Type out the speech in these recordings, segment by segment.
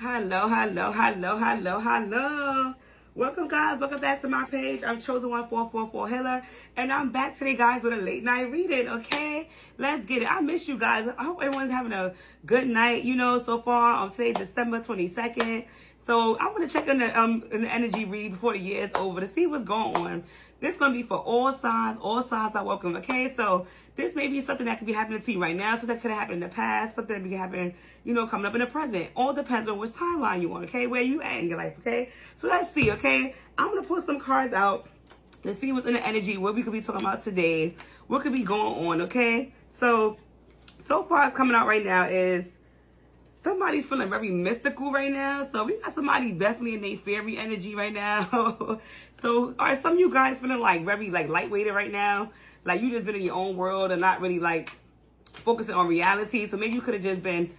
Hello, hello, hello, hello, hello. Welcome, guys. Welcome back to my page. I'm Chosen 1444 Healer, and I'm back today, guys, with a late night reading. Okay, let's get it. I miss you guys. I hope everyone's having a good night. So far, today, December 22nd. So I want to check in the energy read before the year is over to see what's going on. This is going to be for all signs. All signs are welcome. Okay, so this may be something that could be happening to you right now. Something that could have happened in the past. Something that could be happening, coming up in the present. All depends on which timeline you on. Okay, where you at in your life. Okay, so let's see. Okay, I'm going to pull some cards out to see what's in the energy. What we could be talking about today. What could be going on. Okay, so far it's coming out right now is somebody's feeling very mystical right now. So we got somebody definitely in their fairy energy right now. So are some of you guys feeling like very lightweighted right now? Like you just been in your own world and not really focusing on reality. So maybe you could have just been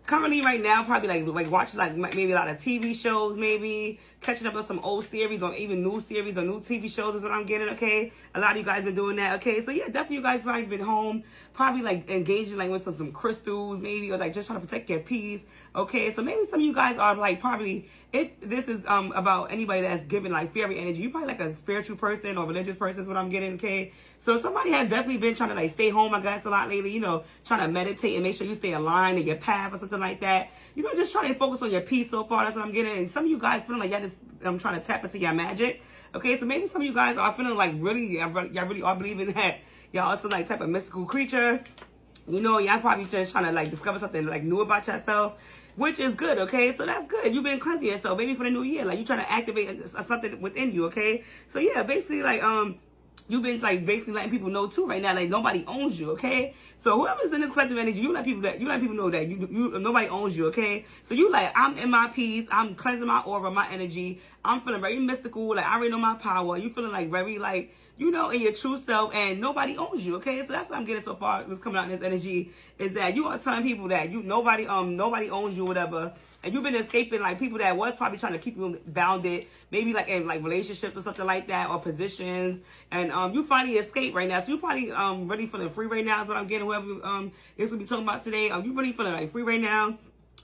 currently right now probably like watching maybe a lot of TV shows, maybe catching up on some old series or even new series or new TV shows is what I'm getting. Okay, a lot of you guys been doing that. Okay, so yeah, definitely you guys probably been home, probably engaging with some crystals maybe, or just trying to protect your peace. Okay, so maybe some of you guys are probably, if this is about anybody that's giving fairy energy, you probably a spiritual person or religious person is what I'm getting. Okay, so somebody has definitely been trying to stay home, I guess, a lot lately, trying to meditate and make sure you stay aligned in your path or something like that. Just trying to focus on your peace so far. That's what I'm getting. And some of you guys feeling like y'all just trying to tap into your magic. Okay, so maybe some of you guys are feeling y'all really are believing that y'all also type of mystical creature. Y'all probably just trying to discover something new about yourself, which is good. Okay, so that's good. You've been cleansing yourself maybe for the new year. You trying to activate something within you. Okay, so yeah, basically you've been basically letting people know too right now nobody owns you. Okay, so whoever's in this collective energy, you let people know that you nobody owns you. Okay, so you I'm in my peace, I'm cleansing my aura, my energy, I'm feeling very mystical, I already know my power. You feeling very in your true self, and nobody owns you. Okay, so that's what I'm getting so far. What's coming out in this energy is that you are telling people that nobody owns you, whatever. And you've been escaping people that was probably trying to keep you bounded, maybe in relationships or something like that, or positions. And you finally escaped right now. So you probably really feeling free right now is what I'm getting. Whoever this will be talking about today, you really feeling free right now.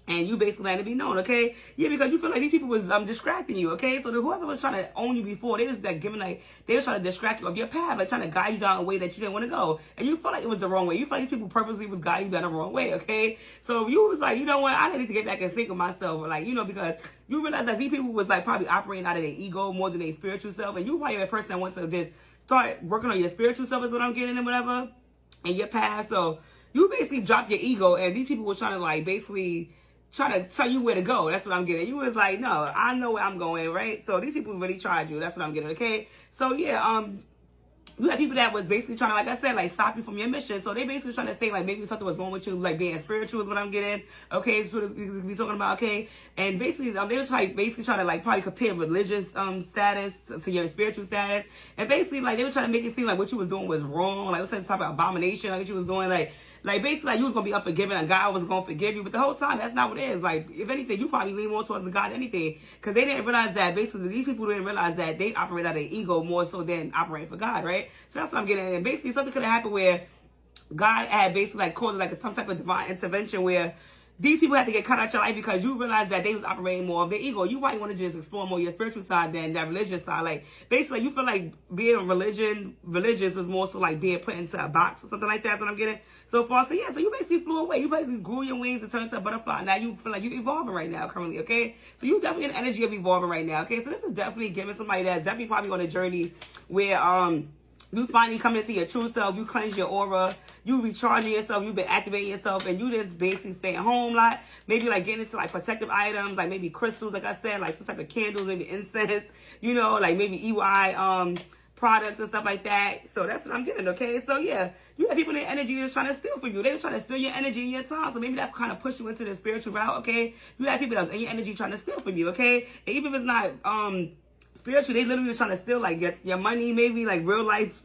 And you basically letting it be known, okay? Yeah, because you feel like these people was distracting you, okay? So whoever was trying to own you before, they was giving they was trying to distract you of your path, trying to guide you down a way that you didn't want to go. And you felt like it was the wrong way. You felt like these people purposely was guiding you down the wrong way, okay? So you was you know what? I need to get back and sync with myself, because you realize that these people was probably operating out of their ego more than their spiritual self. And you probably a person that wants to just start working on your spiritual self is what I'm getting and whatever, in your past. So you basically dropped your ego, and these people were trying to basically trying to tell you where to go. That's what I'm getting. You was no, I know where I'm going, right? So these people really tried you. That's what I'm getting, okay? So yeah, you had people that was basically trying to, like I said, stop you from your mission. So they basically trying to say maybe something was wrong with you, being spiritual is what I'm getting. Okay, so we talking about, okay? And basically, they were trying to probably compare religious status to your spiritual status. And basically, they were trying to make it seem what you was doing was wrong. It was some type of abomination, what you was doing, basically, you was going to be unforgiving and God was going to forgive you. But the whole time, that's not what it is. If anything, you probably lean more towards God than anything. Because they didn't realize that, basically, these people didn't realize that they operate out of their ego more so than operating for God, right? So that's what I'm getting at. And basically, something could have happened where God had basically caused some type of divine intervention where these people had to get cut out your life because you realized that they was operating more of their ego. You might want to just explore more your spiritual side than that religious side. Basically, you feel being religious was more so being put into a box or something like that. That's what I'm getting so far. So yeah, so you basically flew away. You basically grew your wings and turned into a butterfly. Now you feel like you're evolving right now currently, okay? So you definitely in the energy of evolving right now, okay? So this is definitely giving somebody that's definitely probably on a journey where you finally come into your true self, you cleanse your aura, you recharging yourself, you've been activating yourself, and you just basically staying home a lot. Maybe getting into protective items, maybe crystals, like I said, some type of candles, maybe incense, maybe EY products and stuff like that. So that's what I'm getting, okay? So yeah, you have people in their energy that's trying to steal from you. They were trying to steal your energy and your time. So maybe that's kind of push you into the spiritual route, okay? You have people that's in your energy trying to steal from you, okay? And even if it's not spiritual, they literally just trying to steal your money, maybe real life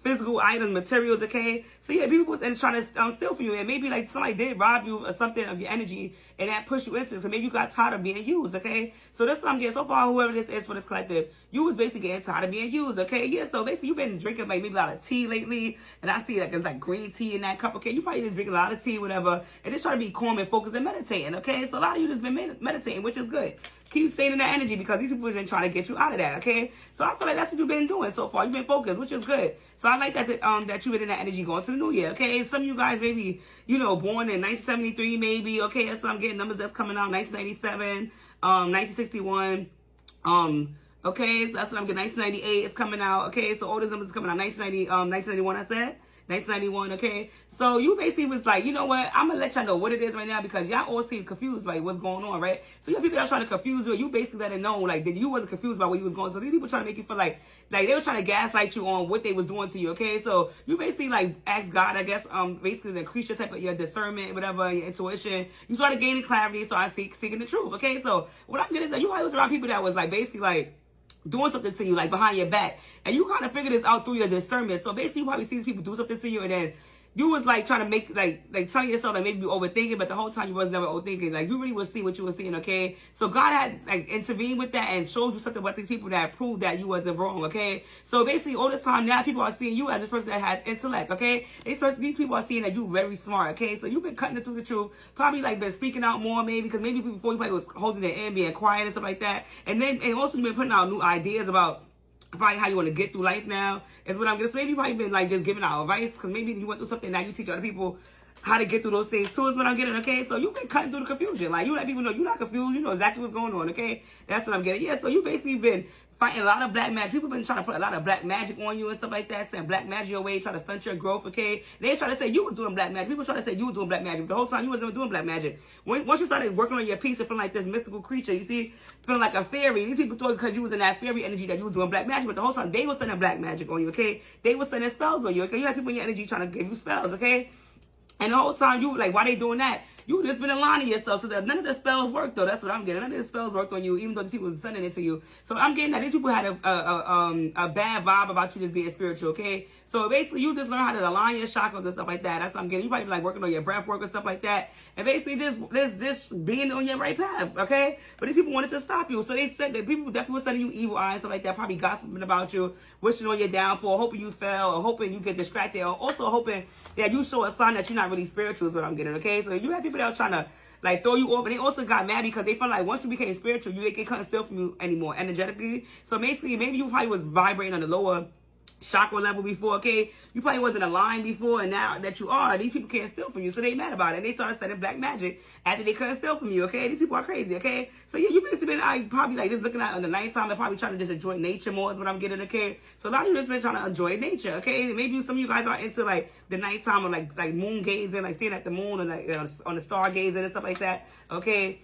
physical items, materials, okay? So yeah, people was trying to steal from you, and maybe like somebody did rob you or something of your energy, and that pushed you into it. So maybe you got tired of being used, okay? So that's what I'm getting so far. Whoever this is for this collective, you was basically getting tired of being used, okay? Yeah. So basically, you've been drinking like maybe a lot of tea lately, and I see like there's like green tea in that cup, okay? You probably just drinking a lot of tea, whatever, and just trying to be calm and focused and meditating, okay? So a lot of you just been meditating, which is good. Keep staying in that energy because these people have been trying to get you out of that, okay? So I feel like that's what you've been doing so far. You've been focused, which is good. So I like that that you've been in that energy going to the new year, okay? Some of you guys maybe, you know, born in 1973 maybe, okay? That's what I'm getting, numbers that's coming out, 1997, 1961, okay? So that's what I'm getting, 1998 is coming out, okay? So all those numbers is coming out, 1991 I said. 1991, okay? So you basically was like, you know what? I'm going to let y'all know what it is right now because y'all all seem confused by what's going on, right? So you have people that are trying to confuse you. You basically let it know, like, that you wasn't confused by what you was going. So these people trying to make you feel like they were trying to gaslight you on what they was doing to you, okay? So you basically, like, asked God, I guess, basically to increase your type of your discernment, whatever, your intuition. You started gaining clarity, started seeking the truth, okay? So what I'm getting is that you always around people that was, like, basically, like, doing something to you, like behind your back, and you kind of figure this out through your discernment. So basically, you probably see these people do something to you, and then you was like trying to make like telling yourself that maybe you overthinking, but the whole time you was never overthinking. Like you really was seeing what you were seeing, okay? So God had like intervened with that and showed you something about these people that proved that you wasn't wrong, okay? So basically, all this time now, people are seeing you as this person that has intellect, okay? These people are seeing that you very smart, okay? So you've been cutting it through the truth, probably like been speaking out more maybe because maybe before you probably was holding it in, being quiet and stuff like that, and also you've been putting out new ideas about probably how you want to get through life now is what I'm getting. So maybe you probably been like just giving out advice because maybe you went through something now you teach other people how to get through those things too is what I'm getting, okay? So you've been cutting through the confusion. Like you let people know you're not confused, you know exactly what's going on, okay? That's what I'm getting. Yeah, so you basically been fighting a lot of black magic. People been trying to put a lot of black magic on you and stuff like that, saying black magic your way, trying to stunt your growth, okay? They try to say you was doing black magic. People try to say you was doing black magic. The whole time you wasn't doing black magic. Once you started working on your piece and feeling like this mystical creature, you see, feeling like a fairy, these people thought because you was in that fairy energy that you was doing black magic, but the whole time they was sending black magic on you, okay? They was sending spells on you, okay? You had people in your energy trying to give you spells, okay? And the whole time you like, why they doing that? You just been aligning yourself so that none of the spells worked though. That's what I'm getting. None of the spells worked on you, even though these people was sending it to you. So I'm getting that these people had a bad vibe about you just being spiritual, okay? So basically you just learn how to align your chakras and stuff like that. That's what I'm getting. You probably be like working on your breath work and stuff like that. And basically just being on your right path, okay? But these people wanted to stop you. So they said that people definitely were sending you evil eyes and stuff like that, probably gossiping about you, wishing on your downfall, hoping you fail, or hoping you get distracted, or also hoping that you show a sign that you're not really spiritual is what I'm getting, okay? So you have people that are trying to like throw you off, and they also got mad because they felt like once you became spiritual, they couldn't steal from you anymore energetically. So basically, maybe you probably was vibrating on the lower chakra level before, okay? You probably wasn't aligned before, and now that you are, these people can't steal from you, so they mad about it. And they started sending black magic after they couldn't steal from you, okay? These people are crazy, okay? So yeah, you basically been probably like just looking at in the nighttime and probably trying to just enjoy nature more is what I'm getting, okay? So a lot of you just been trying to enjoy nature, okay? And maybe some of you guys are into like the nighttime or like moon gazing, like staying at the moon or like on the stargazing and stuff like that, okay?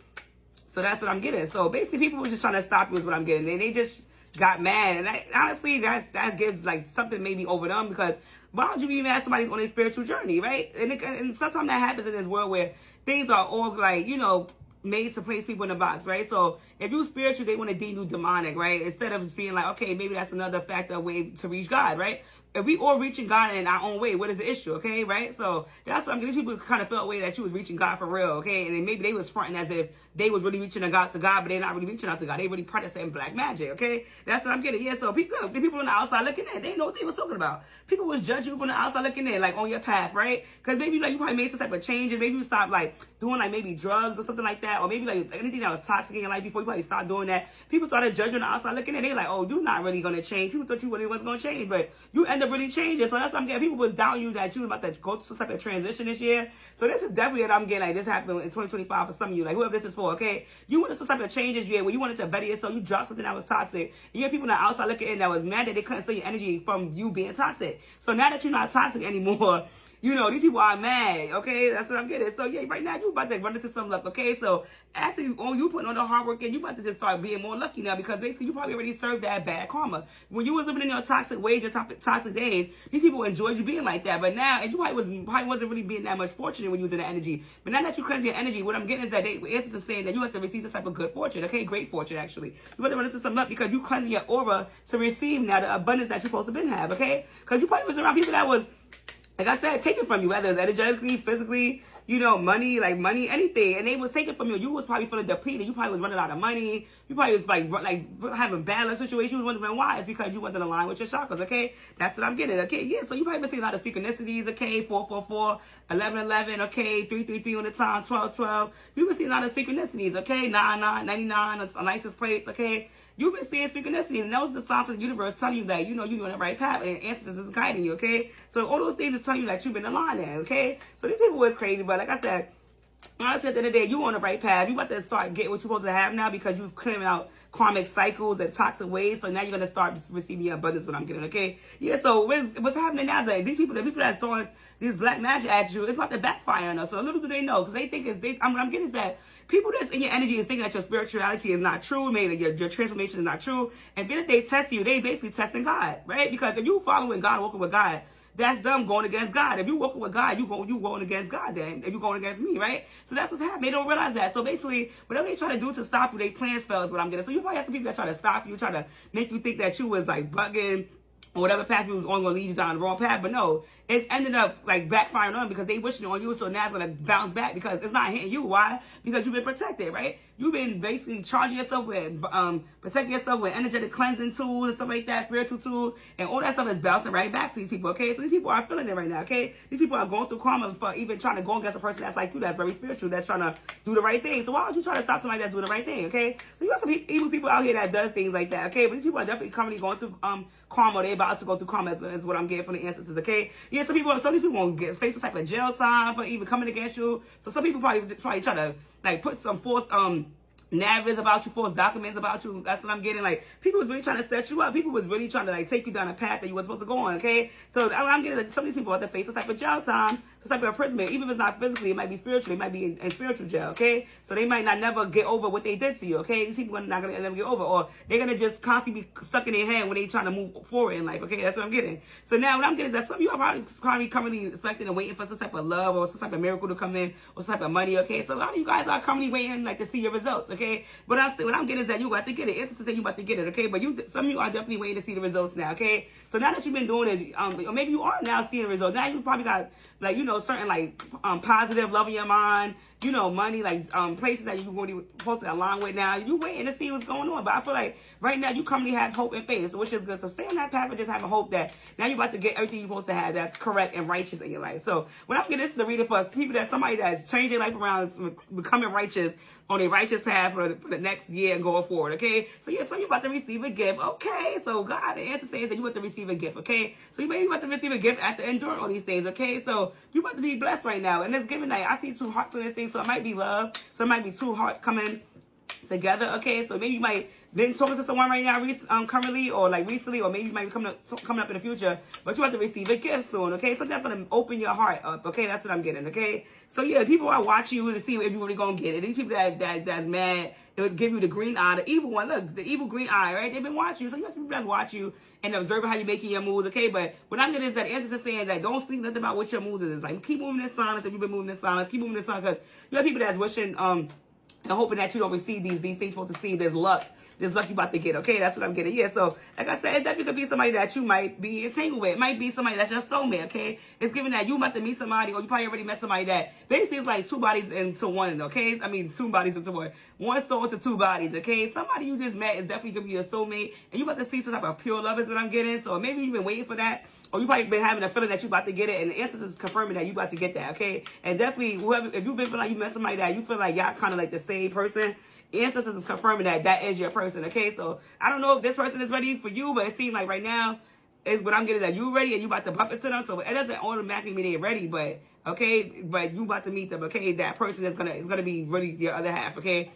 So that's what I'm getting. So basically, people were just trying to stop you is what I'm getting. They just got mad, and honestly, that gives like something maybe over them because why would you be mad at somebody's on a spiritual journey, right? And sometimes that happens in this world where things are all like, you know, made to place people in a box, right? So if you're spiritual, they want to deem you demonic, right? Instead of seeing like, okay, maybe that's another factor, way to reach God, right? If we all reaching God in our own way, what is the issue, okay, right? So that's what I'm getting. People kind of felt way that you was reaching God for real, okay? And then maybe they was fronting as if they was really reaching out to God, but they're not really reaching out to God. They really practicing black magic, okay? That's what I'm getting. Yeah, so the people on the outside looking in, they know what they was talking about. People was judging you from the outside looking in, like on your path, right? Because maybe like you probably made some type of changes. Maybe you stopped like doing like maybe drugs or something like that, or maybe like anything that was toxic in your life before you probably stopped doing that. People started judging on the outside looking in. They like, oh, you're not really gonna change. People thought you really wasn't gonna change, but you end up really changing. So that's what I'm getting. People was doubting you that you was about to go through some type of transition this year. So this is definitely what I'm getting. Like this happened in 2025 for some of you. Like whoever this is for, okay? You wanted some type of change this year where you wanted to better yourself. You dropped something that was toxic. You had people on the outside looking in that was mad that they couldn't steal your energy from you being toxic. So now that you're not toxic anymore, You know, these people are mad, okay? That's what I'm getting. So, yeah, right now, you about to run into some luck, okay? So, after you putting on the hard work, and you about to just start being more lucky now, because basically, you probably already served that bad karma. When you was living in your toxic ways, your toxic days, these people enjoyed you being like that. But now, and you probably wasn't really being that much fortunate when you was in that energy. But now that you cleanse your energy, what I'm getting is that Answers is saying that you have to receive some type of good fortune, okay? Great fortune, actually. You have to run into some luck because you cleansing your aura to receive now the abundance that you're supposed to have, okay? Because you probably was around people that was, like I said, taken from you, whether it's energetically, physically, you know, money, anything. And they was taken from you. You was probably feeling depleted. You probably was running out of money. You probably was like having bad situations. You was wondering why. It's because you wasn't aligned with your chakras, okay? That's what I'm getting, okay? Yeah, so you probably been seeing a lot of synchronicities, okay? 444, 1111, okay? 333 on the time, 1212. You've been seeing a lot of synchronicities, okay? 99, 99, license plates, okay? You've been seeing synchronicities, and those are the signs from the universe telling you that, you know, you're on the right path, and Ancestors is guiding you, okay? So all those things is telling you that you've been aligned in, okay? So these people was crazy, but like I said, honestly, at the end of the day, you on the right path. You about to start getting what you're supposed to have now because you clearing out karmic cycles and toxic ways. So now you're going to start receiving abundance, what I'm getting, okay? Yeah, so what's happening now is that the people that's throwing these black magic at you, it's about to backfire on us. So little do they know, because they think what I'm getting is that people that's in your energy is thinking that your spirituality is not true, maybe your transformation is not true. And then if they test you, they basically testing God, right? Because if you following God, walking with God, that's them going against God. If you walking with God, you going against God then. If you going against me, right? So that's what's happening. They don't realize that. So basically, whatever they try to do to stop you, they plans fail is what I'm getting. So you probably have some people that try to stop you, try to make you think that you was like bugging, or whatever path you was on going to lead you down the wrong path. But no, it's ended up like backfiring on because they wishing on you. So now it's going to bounce back because it's not hitting you. Why? Because you've been protected, right? You've been basically charging yourself with, protecting yourself with energetic cleansing tools and stuff like that, spiritual tools, and all that stuff is bouncing right back to these people, okay? So these people are feeling it right now, okay? These people are going through karma for even trying to go against a person that's like you, that's very spiritual, that's trying to do the right thing. So why don't you try to stop somebody that's doing the right thing, okay? So you got some evil people out here that does things like that, okay? But these people are definitely currently going through karma. They're about to go through karma is what I'm getting from the ancestors, okay? Yeah, some of these people won't face some type of jail time for even coming against you. So some people probably try to like put some forced narratives about you, false documents about you. That's what I'm getting. Like, people was really trying to set you up. People was really trying to like take you down a path that you were supposed to go on, okay? So I'm getting like, some of these people have to face some type of jail time, some type of imprisonment. Even if it's not physically, it might be spiritually. It might be in spiritual jail, okay? So they might not never get over what they did to you, okay? These people are not going to never get over, or they're going to just constantly be stuck in their head when they trying to move forward in life, okay? That's what I'm getting. So now what I'm getting is that some of you are probably currently expecting and waiting for some type of love or some type of miracle to come in or some type of money, okay? So a lot of you guys are currently waiting like to see your results, okay? But what I'm getting is that you about to get it. It's to say you about to get it, okay? But some of you are definitely waiting to see the results now, okay? So now that you've been doing this, or maybe you are now seeing the results. Now you probably got like, you know, certain like positive love in your mind, you know, money, like places that you really supposed to align with now. You waiting to see what's going on. But I feel like right now you currently have hope and faith, so which is good. So stay on that path and just have a hope that now you're about to get everything you're supposed to have that's correct and righteous in your life. So when I'm getting this is a reading for people that somebody that's changing their life around, becoming righteous on a righteous path for the next year and going forward, okay? So yeah, so you're about to receive a gift, okay? So God, the answer says that you're about to receive a gift, okay? So you may be about to receive a gift after enduring all these things, okay? So you're about to be blessed right now. And this giving night, I see two hearts on this thing, so it might be love. So it might be two hearts coming together, okay? So maybe you might been talking to someone right now currently, or like recently, or maybe you might be coming up in the future, but you have to receive a gift soon, okay? So that's going to open your heart up, okay? That's what I'm getting, okay? So yeah, people are watching you to see if you're really going to get it. These people that's mad, it would give you the green eye, the evil one. Look, the evil green eye, right? They've been watching you. So you have some people that watch you and observing how you're making your moves, okay? But what I'm getting is that answer is saying that don't speak nothing about what your moves is. Like, keep moving in silence if you've been moving in silence. Keep moving in silence, because you have people that's wishing, and hoping that you don't receive these things you're supposed to see. There's luck you about to get, okay? That's what I'm getting. Yeah, so like I said, it definitely could be somebody that you might be entangled with. It might be somebody that's your soulmate, okay? It's given that you about to meet somebody, or you probably already met somebody that basically is like two bodies into one, okay? I mean, two bodies into one soul into two bodies, okay? Somebody you just met is definitely gonna be your soulmate, and you about to see some type of pure love is what I'm getting. So maybe you've been waiting for that, or you probably been having a feeling that you about to get it, and the answers is confirming that you about to get that, okay? And definitely, if you've been feeling like you met somebody that you feel like y'all kind of like the same person, ancestors is confirming that is your person, okay? So I don't know if this person is ready for you, but it seems like right now is what I'm getting, that you ready and you about to bump into them. So it doesn't automatically mean they're ready, but okay, but you about to meet them, okay? That person is gonna be really your other half, okay?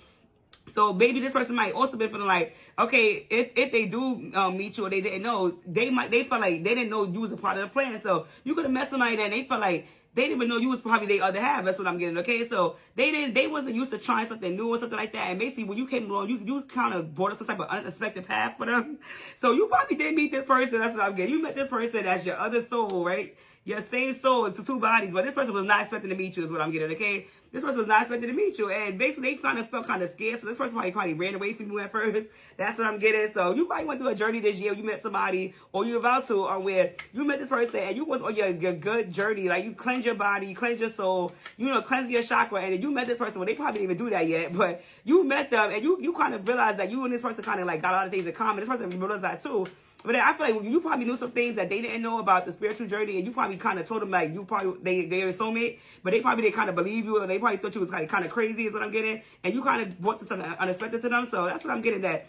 So maybe this person might also be feeling like, okay, if they do meet you or they didn't know, they felt like they didn't know you was a part of the plan. So you could have met somebody that they felt like they didn't even know you was probably their other half. That's what I'm getting, okay? So they wasn't used to trying something new or something like that. And basically, when you came along, you kind of brought up some type of unexpected path for them. So you probably did meet this person. That's what I'm getting. You met this person as your other soul, right? Your same soul into two bodies, but this person was not expecting to meet you is what I'm getting, okay? This person was not expecting to meet you, and basically they kind of felt kind of scared, so this person probably ran away from you at first. That's what I'm getting. So you probably went through a journey this year. You met somebody, or you're about to, where you met this person, and you was on your good journey. Like, you cleanse your body, you cleanse your soul, cleanse your chakra, and then you met this person. Well, they probably didn't even do that yet, but you met them, and you kind of realized that you and this person kind of like got a lot of things in common. This person realized that too. But I feel like you probably knew some things that they didn't know about the spiritual journey, and you probably kind of told them like they were soulmate, but they probably didn't kind of believe you, or they probably thought you was kind of crazy is what I'm getting, and you kind of brought something unexpected to them. So that's what I'm getting, that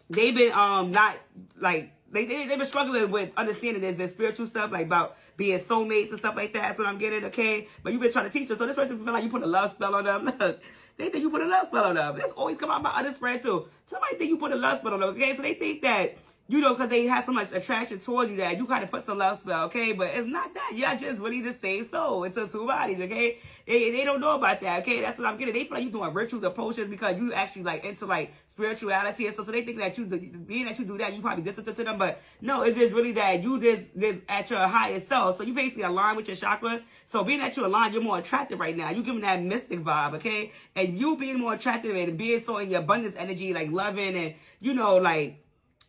they've been not like they've been struggling with understanding this spiritual stuff, like about being soulmates and stuff like that. That's what I'm getting, okay? But you've been trying to teach them. So this person feel like you put a love spell on them. Look, they think you put a love spell on them. That's always come out my other spread too. Somebody think you put a love spell on them, okay? So they think that, because they have so much attraction towards you that you kind of put some love spell, okay? But it's not that. You're just really the same soul. It's two bodies, okay? They don't know about that, okay? That's what I'm getting. They feel like you're doing rituals or potions because you actually like into like spirituality and stuff. So they think that being that you do that, you probably distant to them. But no, it's just really that you this at your highest self. So you basically align with your chakras. So being that you align, you're more attractive right now. You're giving that mystic vibe, okay? And you being more attractive and being so in your abundance energy, like loving and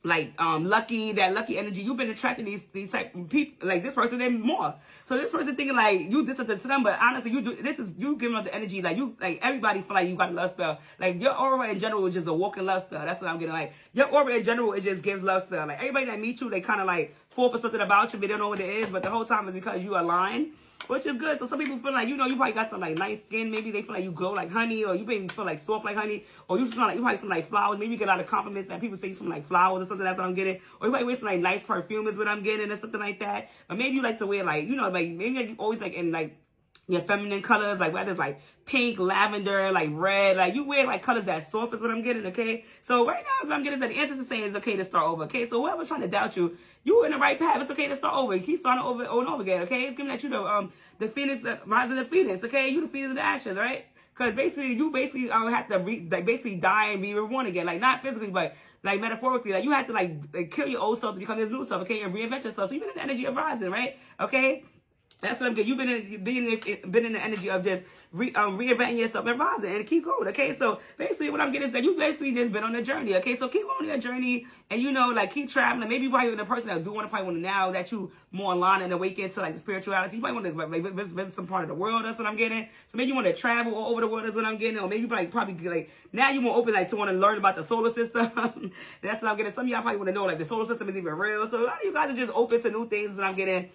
lucky energy. You've been attracting these type of people, like this person and more. So this person thinking like you did something to them, but honestly you giving up the energy, like everybody feel like you got a love spell. Like your aura in general is just a walking love spell. That's what I'm getting. Like your aura in general, it just gives love spell. Like everybody that meets you, they kind of like fall for something about you, but they don't know what it is. But the whole time is because you align, which is good. So some people feel like, you probably got some like nice skin. Maybe they feel like you glow like honey, or you maybe feel like soft like honey, or you probably some like flowers. Maybe you get a lot of compliments that people say you some like flowers or something. That's what I'm getting. Or you might wear some like nice perfume is what I'm getting, or something like that. Or maybe you like to wear like, like maybe you always like in like your feminine colors, like whether it's like pink, lavender, like red, like you wear like colors that soft is what I'm getting, okay? So right now what I'm getting is that the answer is saying it's okay to start over, okay? So whoever's trying to doubt you, you in the right path. It's okay to start over. Keep starting over and over again, okay? It's giving that you the phoenix, rising the phoenix, okay? You the phoenix of the ashes, right? Because basically you have to basically die and be reborn again, like not physically, but like metaphorically, like you have to like kill your old self to become this new self, okay? And reinvent yourself. So you've been in the energy of rising, right? Okay? That's what I'm getting. You've been in the energy of just reinventing yourself and rising and keep going. Okay, so basically what I'm getting is that you basically just been on a journey. Okay, so keep on your journey and like keep traveling. Maybe while you're the person that probably want to now that you more online and awaken to like the spirituality, you probably want to like visit some part of the world. That's what I'm getting. So maybe you want to travel all over the world. That's what I'm getting. Or maybe probably like now you more open like to want to learn about the solar system. That's what I'm getting. Some of y'all probably want to know like the solar system is even real. So a lot of you guys are just open to new things. That's what I'm getting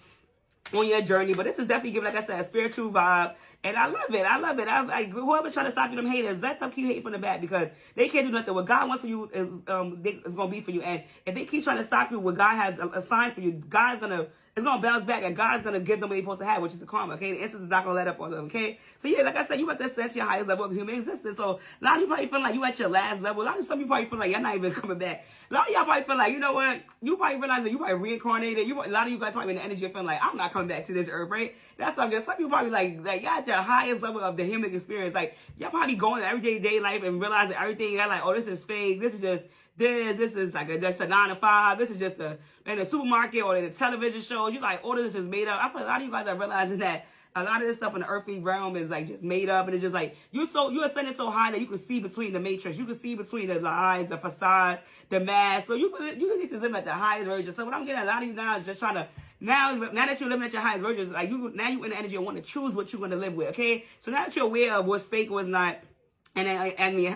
on your journey. But this is definitely giving, like I said, a spiritual vibe, and I love it. I whoever's trying to stop you, them haters, let them keep hating from the back, because they can't do nothing. What God wants for you is gonna be for you. And if they keep trying to stop you, what God has assigned for you, it's gonna bounce back, and God's gonna give them what they're supposed to have, which is the karma. Okay, the instance is not gonna let up on them. Okay, so yeah, like I said, you about to ascend to your highest level of human existence. So a lot of you probably feel like you at your last level. Some of you probably feel like you're not even coming back. A lot of y'all probably feel like, you know what? You probably realize that you probably reincarnated. A lot of you guys probably in the energy of feeling like, I'm not coming back to this earth, right? That's what I'm getting. Some of you probably like y'all at your highest level of the human experience. Like y'all probably going to everyday life and realizing everything. Y'all like, oh, this is fake. This is just this is like just a 9 to 5. This is just in the supermarket or in the television shows. You like, all of this is made up. I feel like a lot of you guys are realizing that a lot of this stuff in the earthly realm is like just made up, and it's just like you're ascending so high that you can see between the matrix, you can see between the lies, the facades, the mask. So you need to live at the highest version. So what I'm getting, a lot of you now is just trying to now that you're living at your highest version, like you in the energy and want to choose what you're going to live with. Okay, so now that you're aware of what's fake, what's not, and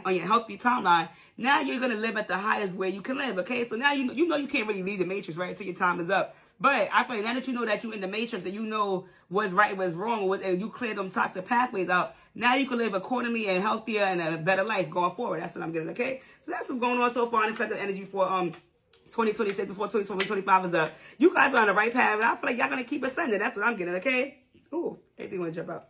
on your healthy timeline, now you're going to live at the highest where you can live. Okay, so now you know you can't really leave the matrix right until your time is up. But I feel like now that you know that you're in the matrix and you know what's right, what's wrong, and you clear them toxic pathways out, now you can live accordingly and healthier and a better life going forward. That's what I'm getting, okay? So that's what's going on so far in the energy for 2026 before 2025 is up. You guys are on the right path, and I feel like y'all going to keep ascending. That's what I'm getting, okay? Ooh, everything want to jump out.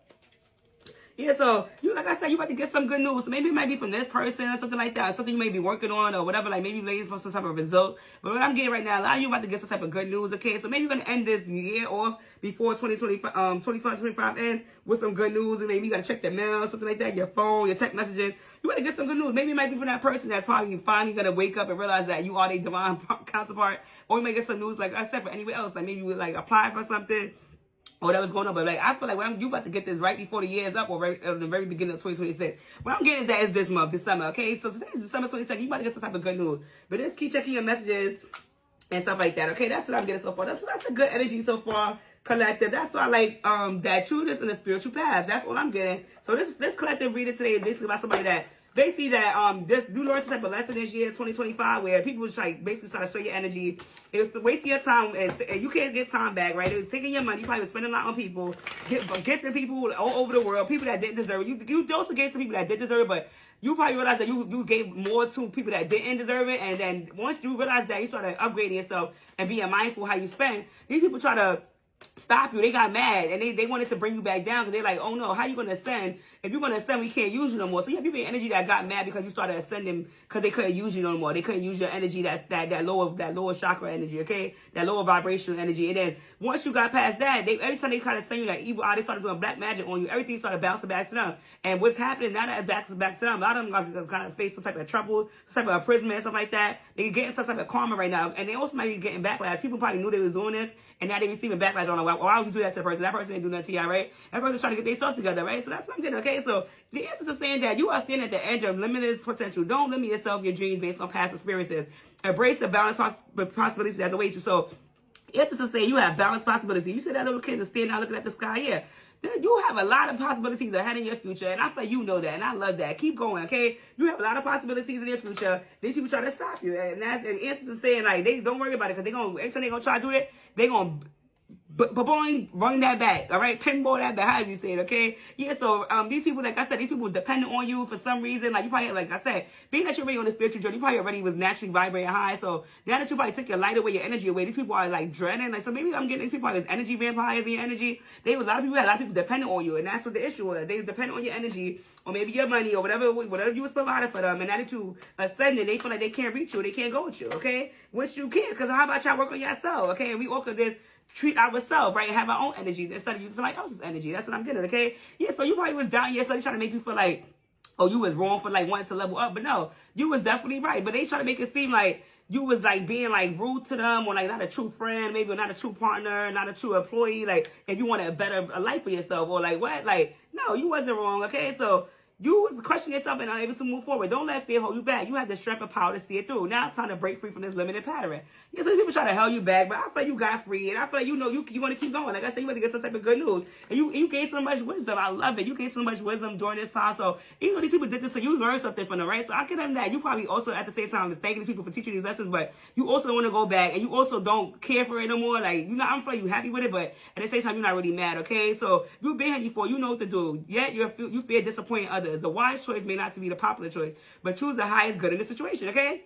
Yeah, so you, like I said, you about to get some good news. So maybe it might be from this person or something like that, or something you may be working on or whatever. Like maybe you're waiting for some type of results. But what I'm getting right now, a lot of you about to get some type of good news. Okay, so maybe you're gonna end this year off before 2025 ends with some good news. And maybe you gotta check the mail, something like that, your phone, your text messages. You want to get some good news. Maybe it might be from that person that's probably finally gonna wake up and realize that you are their divine counterpart. Or you may get some news, like I said, for anywhere else. Like maybe you would like apply for something or whatever's going on. But like I feel like when you about to get this right before the year is up, or right at the very beginning of 2026. What I'm getting is that it's this month, December. Okay, so today is December 22nd. You about to get some type of good news. But just keep checking your messages and stuff like that. Okay, that's what I'm getting so far. That's a good energy so far, collective. That's why I like that trueness in the spiritual path. That's what I'm getting. So this collective reading today is basically about somebody that they see that this do learn some type of lesson this year, 2025, where people just like basically try to show your energy. It's wasting your time, and you can't get time back, right? It's taking your money. You probably spending a lot on people, gifting people all over the world, people that didn't deserve it. You also gave to people that did deserve it, but you probably realize that you gave more to people that didn't deserve it. And then once you realize that, you start upgrading yourself and being mindful how you spend. These people try to stop you. They got mad and they wanted to bring you back down because they're like, oh no, how you going to ascend? If you're going to ascend, we can't use you no more. So you have people in energy that got mad because you started ascending because they couldn't use you no more. They couldn't use your energy, that lower chakra energy, okay? That lower vibrational energy. And then once you got past that, every time they kind of send you that evil eye, they started doing black magic on you. Everything started bouncing back to them. And what's happening now that it's back to them, a lot of them are kind of face some type of trouble, some type of imprisonment, and stuff like that. They get some type of karma right now. And they also might be getting backlash. People probably knew they was doing this, and now they receiving backlash on like, why would you do that to a person? That person didn't do nothing to you, right? That person's trying to get themselves together, right? So that's what I'm getting, okay? So the answers are saying that you are standing at the edge of limitless potential. Don't limit yourself, your dreams based on past experiences. Embrace the balanced possibilities that await you. So answers are saying you have balanced possibilities. You see that little kid that's standing out looking at the sky? Yeah. You have a lot of possibilities ahead in your future, and I feel like you know that, and I love that. Keep going, okay? You have a lot of possibilities in your future. These people try to stop you, and answers are saying like they don't worry about it because every time they gonna try to do it, they gonna bring that back, all right? Pinball that back, however you say it, okay? Yeah, so these people, like I said, these people was dependent on you for some reason. Like you probably, like I said, being that you're already on the spiritual journey, you probably already was naturally vibrating high. So now that you probably took your light away, your energy away, these people are like dreading. Like, so maybe I'm getting these people as energy vampires in your energy. A lot of people dependent on you, and that's what the issue was. They depend on your energy, or maybe your money, or whatever you was providing for them. And now that you ascending, they feel like they can't reach you, they can't go with you, okay? Which you can, because how about y'all work on yourself, okay? And we all could just treat ourselves, right? Have our own energy instead of using somebody else's energy. That's what I'm getting, okay? Yeah, so you probably was down here, so they trying to make you feel like, oh, you was wrong for like wanting to level up. But no, you was definitely right. But they try to make it seem like you was like being like rude to them, or like not a true friend, maybe, or not a true partner, not a true employee. Like if you want a better life for yourself, or like what? Like, no, you wasn't wrong, okay? So you was questioning yourself and unable to move forward. Don't let fear hold you back. You have the strength and power to see it through. Now it's time to break free from this limited pattern. Yeah, so people try to hold you back, but I feel like you got free, and I feel like you want to keep going. Like I said, you want to get some type of good news, and you gained so much wisdom. I love it. You gained so much wisdom during this time. So even though these people did this, so you learned something from them, right? So I give them that. You probably also at the same time is thanking these people for teaching these lessons, but you also want to go back, and you also don't care for it no more. Like I'm feeling you happy with it, but at the same time you're not really mad. Okay, so you've been here before. You know what to do. Yet you fear disappointing others. The wise choice may not to be the popular choice, but choose the highest good in the situation, okay?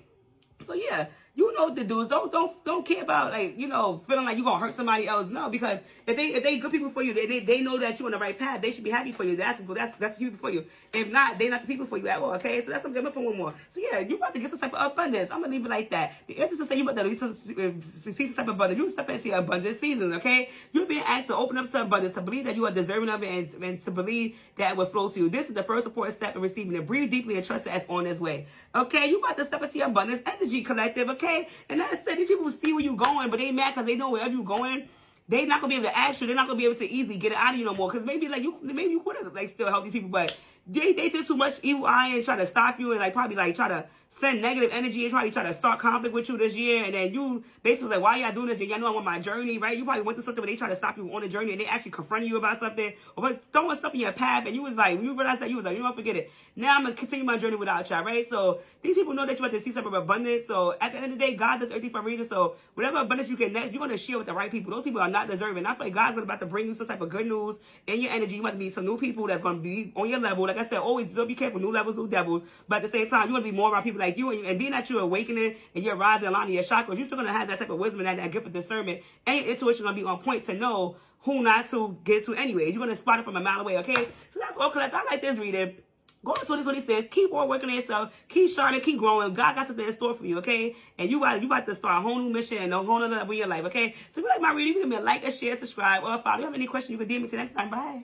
So yeah, you know what to do. Don't care about like, feeling like you're gonna hurt somebody else. No, because if they good people for you, they know that you're on the right path. They should be happy for you. That's the people for you. If not, they're not the people for you at all. Okay, so that's something. I'm gonna put one more. So yeah, you about to get some type of abundance. I'm gonna leave it like that. The answer is say you about to receive some type of abundance. You step into your abundance season. Okay, you're being asked to open up to abundance, to believe that you are deserving of it, and to believe that it will flow to you. This is the first important step in receiving it. Breathe deeply and trust that it's on its way. Okay, you about to step into your abundance energy collective. Okay, and that's it. These people see where you're going, but they mad because they know wherever you're going, they not gonna be able to ask you. They're not gonna be able to easily get it out of you no more. Because maybe you could have like still help these people, but they did too much evil eye and try to stop you, and like probably like try to send negative energy and probably try to start conflict with you this year. And then you basically was like, why y'all doing this? Y'all know I'm on my journey, right? You probably went through something where they try to stop you on the journey, and they actually confronted you about something, or was throwing stuff in your path, and you was like, when you realized that, you was like, you don't forget it. Now I'm gonna continue my journey without y'all, right? So these people know that you want to see some of abundance. So at the end of the day, God does everything for a reason. So whatever abundance you get next, you're gonna share with the right people. Those people are not deserving. I feel like God's about to bring you some type of good news in your energy. You might meet some new people that's gonna be on your level. Like I said, always be careful, new levels, new devils. But at the same time, you want to be more around people like you, and being that you're awakening and you're rising along your chakras, you're still gonna have that type of wisdom and that gift of discernment, and your intuition gonna be on point to know who not to get to anyway. You're going to spot it from a mile away, okay? So that's all, collect. I like this reading. Go to 2026. Keep on working on yourself. Keep shining. Keep growing. God got something in store for you, okay? And you about to start a whole new mission and a whole other level in your life, okay? So if you like my reading, you can give me a like, a share, subscribe, or follow. If you have any questions, you can DM me till next time. Bye.